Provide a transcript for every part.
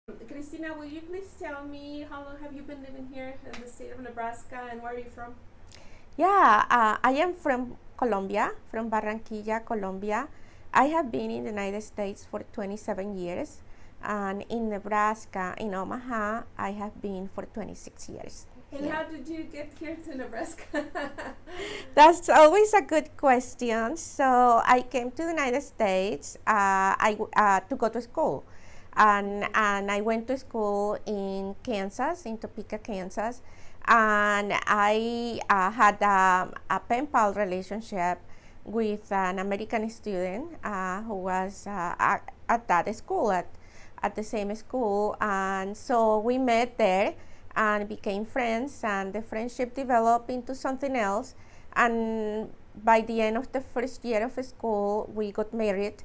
Cristina, will you please tell me how long have you been living here in the state of Nebraska and where are you from? I am from Colombia, from Barranquilla, Colombia. I have been in the United States for 27 years, and in Nebraska, in Omaha, I have been for 26 years. And how did you get here to Nebraska? That's always a good question. So I came to the United States to go to school. And I went to school in Kansas, in Topeka, Kansas. And I had a pen pal relationship with an American student who was at that school, at the same school. And so we met there and became friends, and the friendship developed into something else. And by the end of the first year of school, we got married.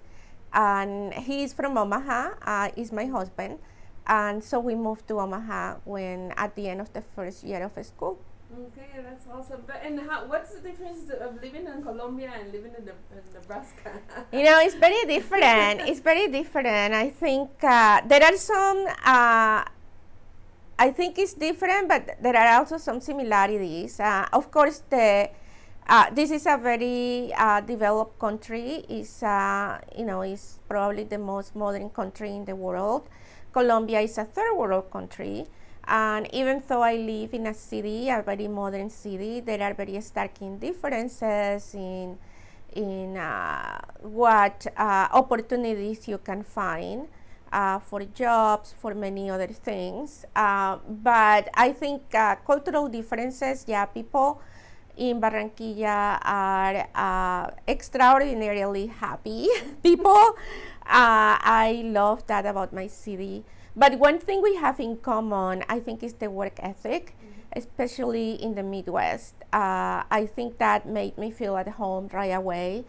And he is from Omaha, is my husband. And so we moved to Omaha at the end of the first year of school. Okay, that's awesome. What's the difference of living in Colombia and living in Nebraska? It's very different. It's very different. I think there are some, I think it's different, but there are also some similarities. Of course, this is a very developed country. It's probably the most modern country in the world. Colombia is a third world country, and even though I live in a city, a very modern city, there are very striking differences in what opportunities you can find for jobs, for many other things. But I think cultural differences, people in Barranquilla are extraordinarily happy people. I love that about my city. But one thing we have in common, I think, is the work ethic, especially in the Midwest. I think that made me feel at home right away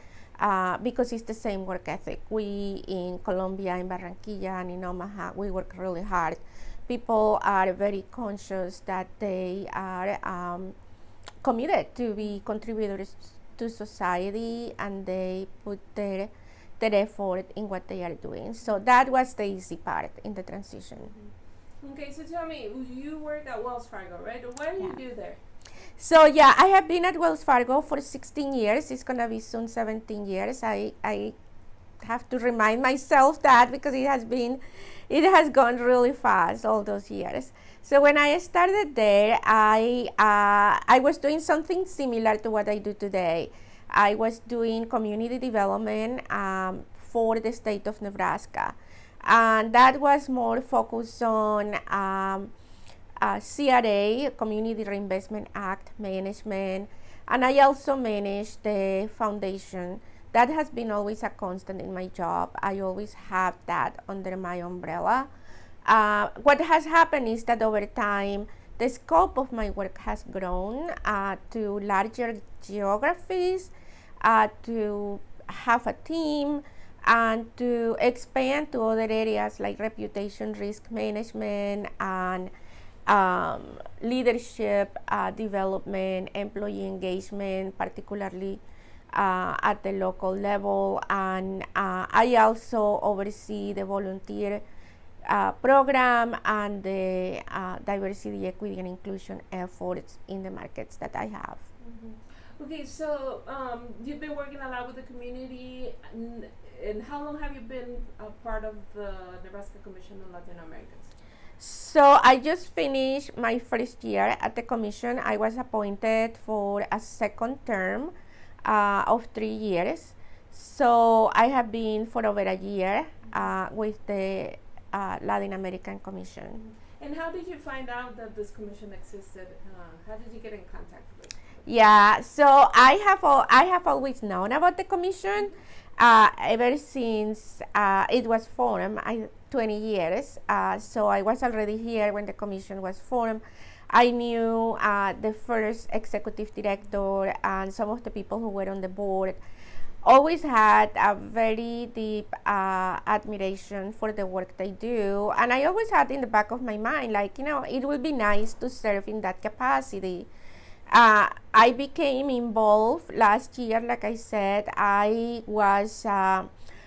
because it's the same work ethic. We in Colombia, in Barranquilla, and in Omaha, we work really hard. People are very conscious that they are committed to be contributors to society, and they put their effort in what they are doing. So that was the easy part in the transition. Okay, so tell me, you work at Wells Fargo, right? What do you do there? So I have been at Wells Fargo for 16 years. It's gonna be soon 17 years. I have to remind myself that because it has gone really fast all those years. So when I started there, I was doing something similar to what I do today. I was doing community development for the state of Nebraska, and that was more focused on CRA, Community Reinvestment Act management, and I also managed the foundation. That has been always a constant in my job. I always have that under my umbrella. What has happened is that over time, the scope of my work has grown to larger geographies, to have a team, and to expand to other areas like reputation risk management and leadership development, employee engagement, particularly at the local level. And I also oversee the volunteer program and the diversity, equity, and inclusion efforts in the markets that I have. Okay, so you've been working a lot with the community, and how long have you been a part of the Nebraska Commission on Latino Americans? So I just finished my first year at the commission. I was appointed for a second term of 3 years. So I have been for over a year with the Latin American Commission. And how did you find out that this commission existed? How did you get in contact with it? So I have always known about the commission ever since it was formed. 20 years. So I was already here when the commission was formed. I knew the first executive director and some of the people who were on the board. Always had a very deep admiration for the work they do, and I always had in the back of my mind, it would be nice to serve in that capacity. I became involved last year. Like I said, I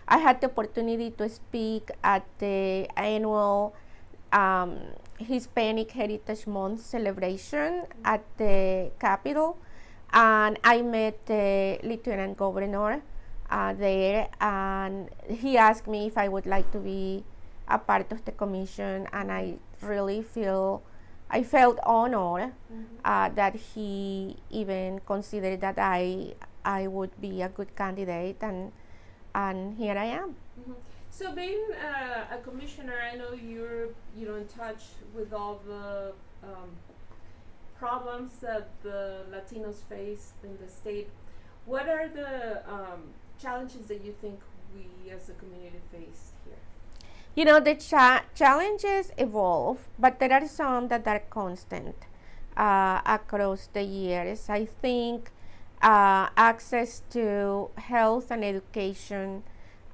had the opportunity to speak at the annual Hispanic Heritage Month celebration at the Capitol, and I met the lieutenant governor there, and he asked me if I would like to be a part of the commission, and I felt honored that he even considered that I would be a good candidate, and here I am. So being a commissioner, I know you're in touch with all the problems that the Latinos face in the state. What are the challenges that you think we as a community face here? You know, the challenges evolve, but there are some that are constant across the years. I think access to health and education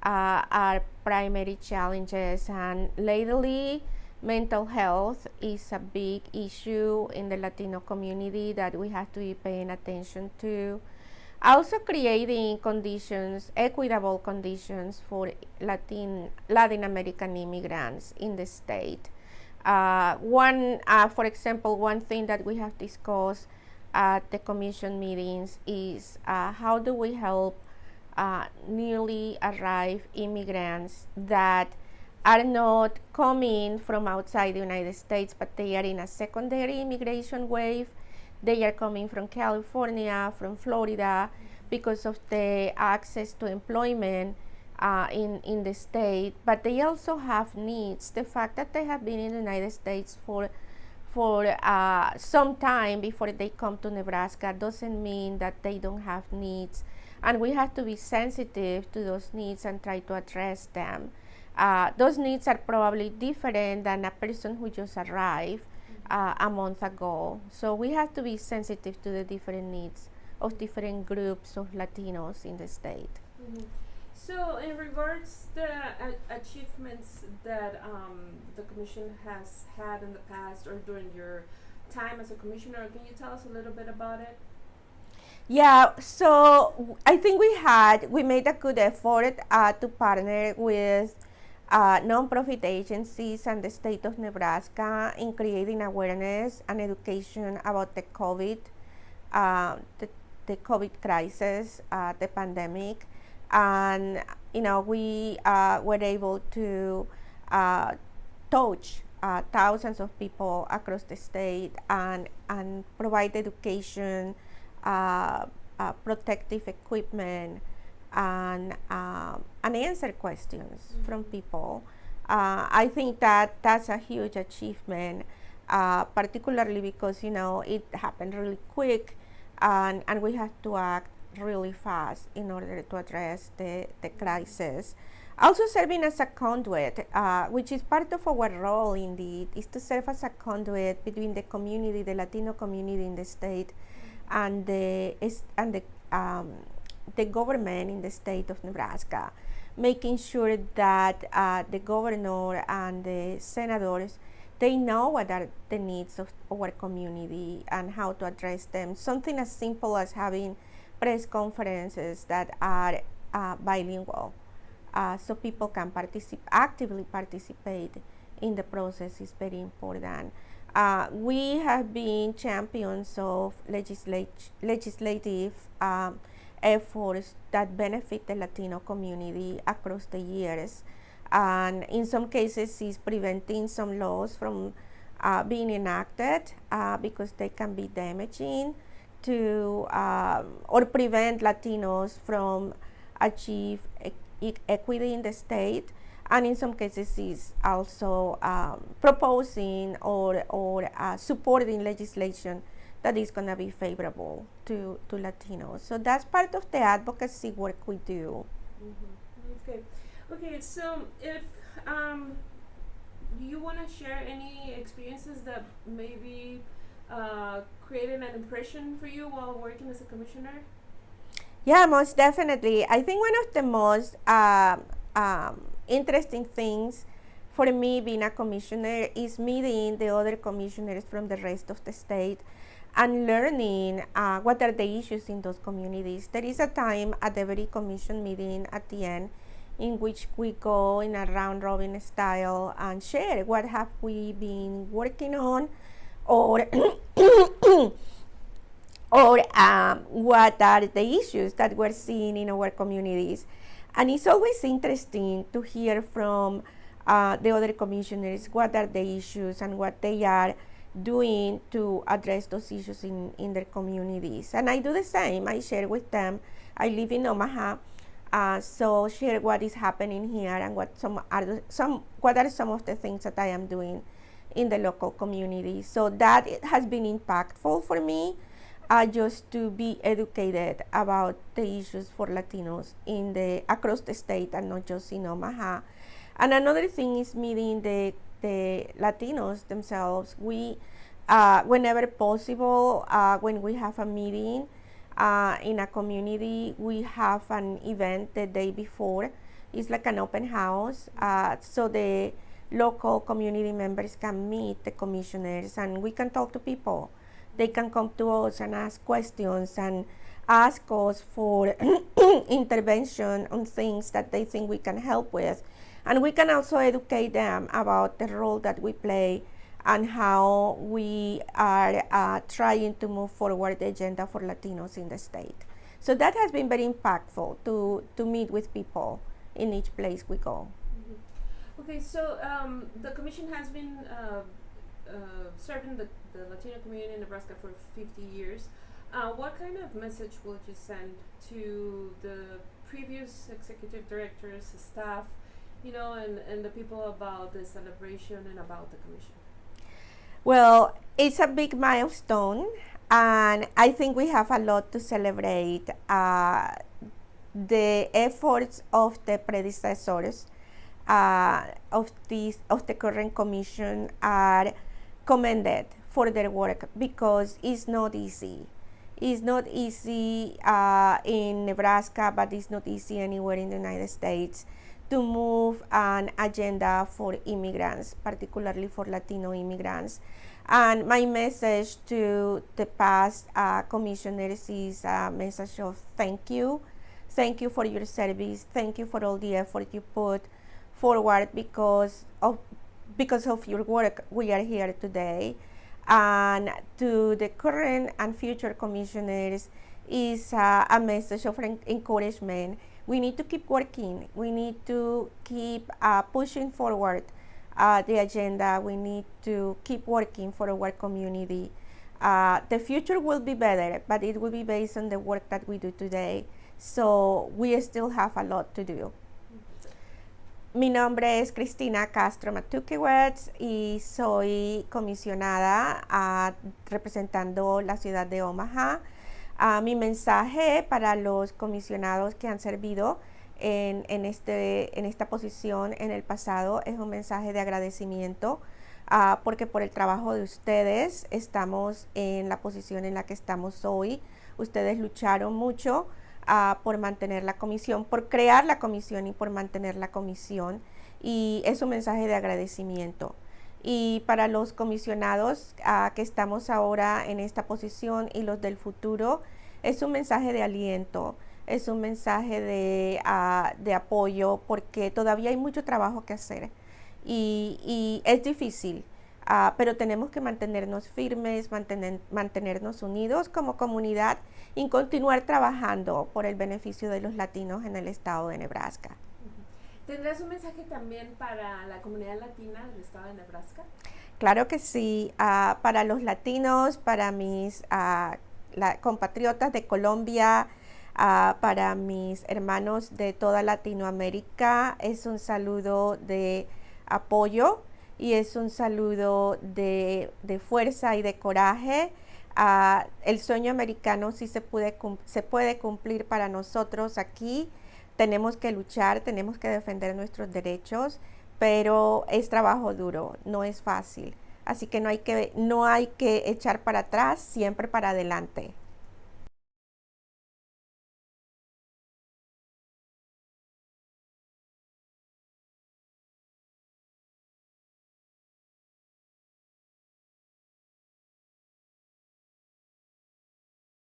are primary challenges, and lately mental health is a big issue in the Latino community that we have to be paying attention to. Also creating conditions, equitable conditions for Latin American immigrants in the state. For example, one thing that we have discussed at the commission meetings is how do we help newly arrived immigrants that are not coming from outside the United States, but they are in a secondary immigration wave. They are coming from California, from Florida, because of the access to employment in the state, but they also have needs. The fact that they have been in the United States for some time before they come to Nebraska doesn't mean that they don't have needs, and we have to be sensitive to those needs and try to address them. Those needs are probably different than a person who just arrived a month ago. So we have to be sensitive to the different needs of different groups of Latinos in the state. So in regards to achievements that the commission has had in the past or during your time as a commissioner, can you tell us a little bit about it? Yeah, so I think we made a good effort to partner with nonprofit agencies and the state of Nebraska in creating awareness and education about the COVID, the COVID crisis, the pandemic. And we were able to touch thousands of people across the state and provide education, protective equipment, and answer questions from people. I think that's a huge achievement, particularly because it happened really quick, and we have to act really fast in order to address the crisis. Also serving as a conduit, which is part of our role indeed, is to serve as a conduit between the community, the Latino community in the state, and the government in the state of Nebraska, making sure that the governor and the senators, they know what are the needs of our community and how to address them. Something as simple as having press conferences that are bilingual, so people can actively participate in the process is very important. We have been champions of legislative efforts that benefit the Latino community across the years, and in some cases is preventing some laws from being enacted because they can be damaging to or prevent Latinos from achieve equity in the state, and in some cases is also proposing or supporting legislation that is going to be favorable to Latinos. So that's part of the advocacy work we do. Okay, so if you want to share any experiences that maybe created an impression for you while working as a commissioner? Yeah, most definitely. I think one of the most interesting things for me being a commissioner is meeting the other commissioners from the rest of the state and learning what are the issues in those communities. There is a time at every commission meeting at the end in which we go in a round robin style and share what have we been working on, or or what are the issues that we're seeing in our communities. And it's always interesting to hear from the other commissioners what are the issues and what they are doing to address those issues in their communities. And I do the same. I share with them. I live in Omaha, so share what is happening here and what are some of the things that I am doing in the local community. So that it has been impactful for me, just to be educated about the issues for Latinos across the state and not just in Omaha. And another thing is meeting the Latinos themselves. We, whenever possible, when we have a meeting in a community, we have an event the day before. It's like an open house, so the local community members can meet the commissioners and we can talk to people. They can come to us and ask questions and ask us for intervention on things that they think we can help with. And we can also educate them about the role that we play and how we are trying to move forward the agenda for Latinos in the state. So that has been very impactful to meet with people in each place we go. Mm-hmm. Okay, so the Commission has been serving the Latino community in Nebraska for 50 years. What kind of message would you send to the previous executive directors, staff, and the people about the celebration and about the Commission? Well, it's a big milestone, and I think we have a lot to celebrate. The efforts of the predecessors of the current Commission are commended for their work, because it's not easy. It's not easy in Nebraska, but it's not easy anywhere in the United States to move an agenda for immigrants, particularly for Latino immigrants. And my message to the past commissioners is a message of thank you. Thank you for your service. Thank you for all the effort you put forward. Because of your work, we are here today. And to the current and future commissioners is a message of encouragement. We need to keep working. We need to keep pushing forward the agenda. We need to keep working for our community. The future will be better, but it will be based on the work that we do today. So we still have a lot to do. Mi nombre es Cristina Castro-Matukewicz y soy comisionada representando la ciudad de Omaha. Mi mensaje para los comisionados que han servido en esta posición en el pasado es un mensaje de agradecimiento, porque por el trabajo de ustedes estamos en la posición en la que estamos hoy. Ustedes lucharon mucho por mantener la comisión, por crear la comisión y por mantener la comisión, y es un mensaje de agradecimiento. Y para los comisionados que estamos ahora en esta posición y los del futuro, es un mensaje de aliento, es un mensaje de apoyo, porque todavía hay mucho trabajo que hacer y es difícil, pero tenemos que mantenernos firmes, mantenernos unidos como comunidad y continuar trabajando por el beneficio de los latinos en el estado de Nebraska. ¿Tendrás un mensaje también para la comunidad latina del estado de Nebraska? Claro que sí, para los latinos, para mis compatriotas de Colombia, para mis hermanos de toda Latinoamérica, es un saludo de apoyo y es un saludo de fuerza y de coraje. El sueño americano sí se puede cumplir para nosotros aquí. Tenemos que luchar, tenemos que defender nuestros derechos, pero es trabajo duro, no es fácil. Así que no hay que echar para atrás, siempre para adelante.